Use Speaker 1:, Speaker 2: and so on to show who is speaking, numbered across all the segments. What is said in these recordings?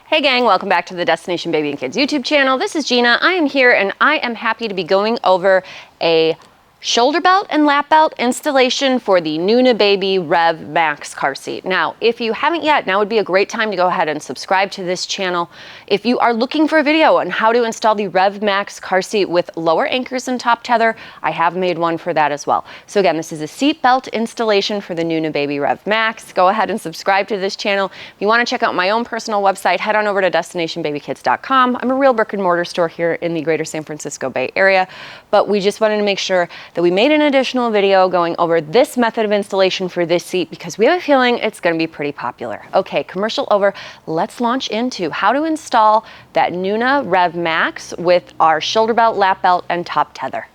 Speaker 1: Hey gang, welcome back to the Destination Baby and Kids YouTube channel. This is Gina. I am here and I am happy to be going over a shoulder belt and lap belt installation for the NUNA REVV Maxx car seat. Now, if you haven't yet, now would be a great time to go ahead and subscribe to this channel. If you are looking for a video on how to install the REVV Maxx car seat with lower anchors and top tether, I have made one for that as well. So again, this is a seat belt installation for the NUNA REVV Maxx. Go ahead and subscribe to this channel. If you want to check out my own personal website, head on over to destinationbabykids.com. I'm a real brick and mortar store here in the greater San Francisco Bay Area, but we just wanted to make sure that we made an additional video going over this method of installation for this seat because we have a feeling it's going to be pretty popular. Okay, commercial over. Let's launch into how to install that NUNA REVV Maxx with our shoulder belt, lap belt, and top tether.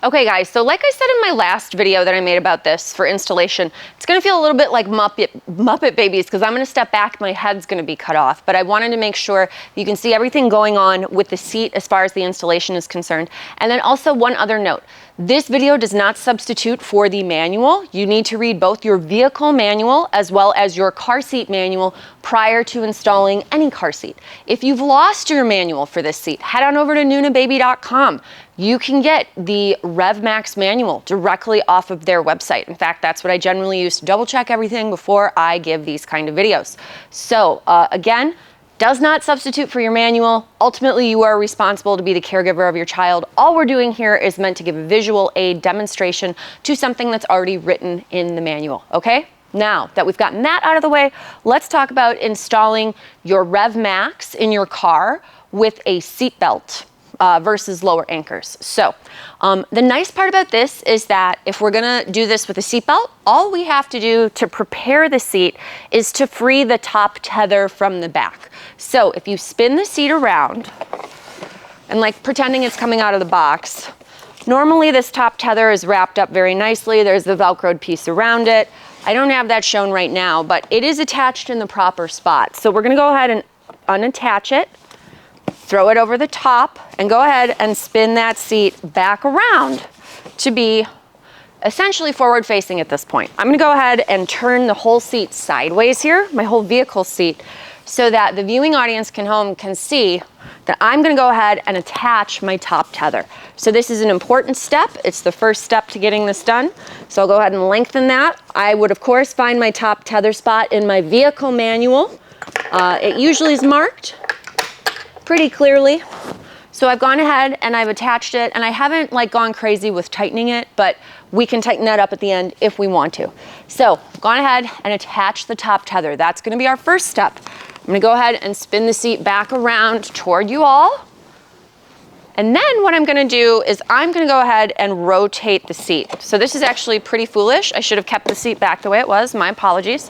Speaker 1: Okay guys, so like I said in my last video that I made about this for installation, it's gonna feel a little bit like Muppet Babies because I'm gonna step back, my head's gonna be cut off, but I wanted to make sure you can see everything going on with the seat as far as the installation is concerned. And then also one other note, this video does not substitute for the manual. You need to read both your vehicle manual as well as your car seat manual prior to installing any car seat. If you've lost your manual for this seat, head on over to nunababy.com. You can get the REVV Maxx manual directly off of their website. In fact, that's what I generally use to double check everything before I give these kind of videos. So again, does not substitute for your manual. Ultimately, you are responsible to be the caregiver of your child. All we're doing here is meant to give a visual aid demonstration to something that's already written in the manual, okay? Now that we've gotten that out of the way, let's talk about installing your REVV Maxx in your car with a seat belt. Versus lower anchors. So the nice part about this is that if we're gonna do this with a seatbelt, all we have to do to prepare the seat is to free the top tether from the back. So if you spin the seat around and like pretending it's coming out of the box, normally this top tether is wrapped up very nicely. There's the Velcroed piece around it. I don't have that shown right now, but it is attached in the proper spot. So we're gonna go ahead and unattach it, throw it over the top, and go ahead and spin that seat back around to be essentially forward facing at this point. I'm gonna go ahead and turn the whole seat sideways here, my whole vehicle seat, so that the viewing audience can see that I'm gonna go ahead and attach my top tether. So this is an important step. It's the first step to getting this done. So I'll go ahead and lengthen that. I would of course find my top tether spot in my vehicle manual. It usually is marked pretty clearly. So I've gone ahead and I've attached it, and I haven't like gone crazy with tightening it, but we can tighten that up at the end if we want to. So I've gone ahead and attached the top tether. That's gonna be our first step. I'm gonna go ahead and spin the seat back around toward you all. And then what I'm gonna do is I'm gonna go ahead and rotate the seat. So this is actually pretty foolish. I should have kept the seat back the way it was, my apologies.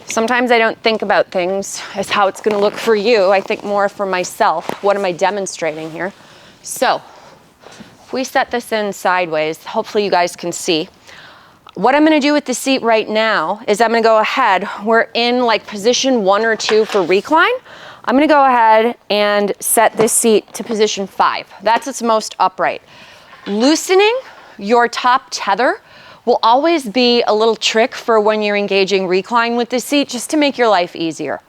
Speaker 1: Sometimes I don't think about things as how it's gonna look for you. I think more for myself. What am I demonstrating here? So, if we set this in sideways, hopefully you guys can see. What I'm gonna do with the seat right now is I'm gonna go ahead, we're in like position 1 or 2 for recline. I'm gonna go ahead and set this seat to position 5. That's its most upright. Loosening your top tether will always be a little trick for when you're engaging recline with the seat, just to make your life easier.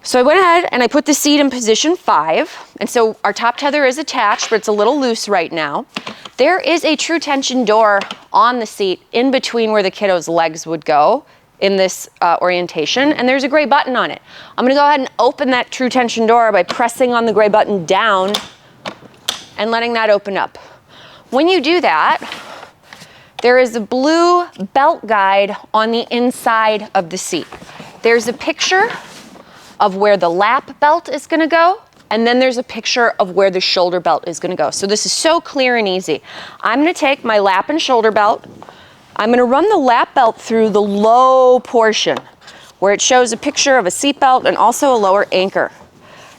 Speaker 1: So I went ahead and I put the seat in position 5, and so our top tether is attached, but it's a little loose right now. There is a true tension door on the seat in between where the kiddo's legs would go in this orientation, and there's a gray button on it. I'm gonna go ahead and open that true tension door by pressing on the gray button down and letting that open up. When you do that, there is a blue belt guide on the inside of the seat. There's a picture of where the lap belt is gonna go, and then there's a picture of where the shoulder belt is gonna go. So this is so clear and easy. I'm gonna take my lap and shoulder belt. I'm gonna run the lap belt through the low portion where it shows a picture of a seat belt and also a lower anchor.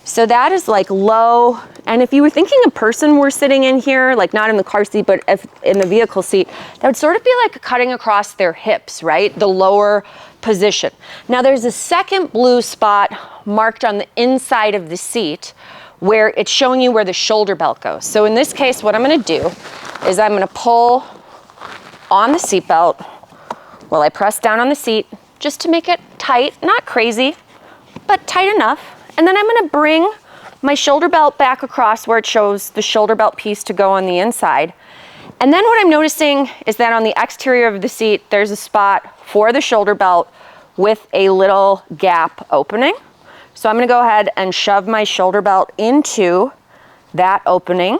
Speaker 1: So that is like low, and if you were thinking a person were sitting in here, like not in the car seat, but in the vehicle seat, that would sort of be like cutting across their hips, right? The lower position. Now there's a second blue spot marked on the inside of the seat where it's showing you where the shoulder belt goes. So in this case, what I'm gonna do is I'm gonna pull on the seat belt while I press down on the seat just to make it tight, not crazy, but tight enough. And then I'm gonna bring my shoulder belt back across where it shows the shoulder belt piece to go on the inside. And then what I'm noticing is that on the exterior of the seat, there's a spot for the shoulder belt with a little gap opening. So I'm gonna go ahead and shove my shoulder belt into that opening,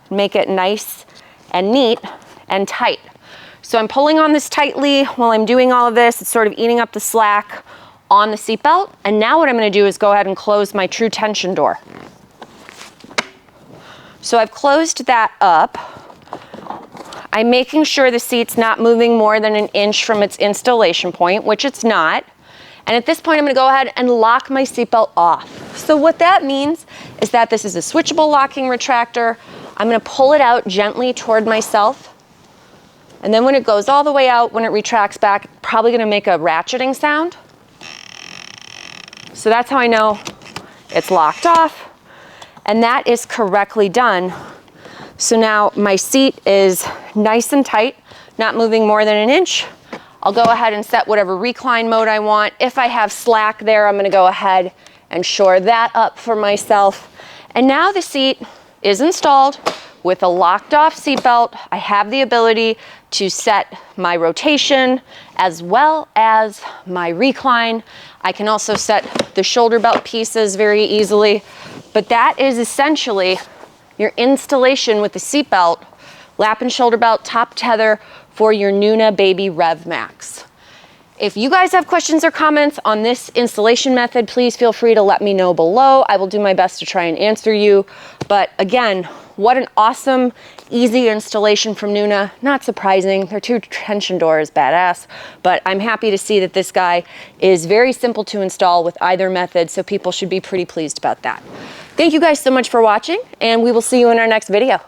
Speaker 1: make it nice and neat and tight. So I'm pulling on this tightly while I'm doing all of this. It's sort of eating up the slack on the seatbelt. And now what I'm gonna do is go ahead and close my true tension door. So I've closed that up. I'm making sure the seat's not moving more than an inch from its installation point, which it's not. And at this point, I'm gonna go ahead and lock my seatbelt off. So what that means is that this is a switchable locking retractor. I'm gonna pull it out gently toward myself. And then when it goes all the way out, when it retracts back, it's probably gonna make a ratcheting sound. So that's how I know it's locked off. And that is correctly done. So now my seat is nice and tight, not moving more than an inch. I'll go ahead and set whatever recline mode I want. If I have slack there, I'm gonna go ahead and shore that up for myself. And now the seat is installed with a locked off seatbelt. I have the ability to set my rotation as well as my recline. I can also set the shoulder belt pieces very easily, but that is essentially your installation with the seatbelt, lap and shoulder belt, top tether for your NUNA Baby REVV Maxx. If you guys have questions or comments on this installation method, please feel free to let me know below. I will do my best to try and answer you. But again, what an awesome, easy installation from NUNA. Not surprising, their true tension door is badass, but I'm happy to see that this guy is very simple to install with either method, so people should be pretty pleased about that. Thank you guys so much for watching, and we will see you in our next video.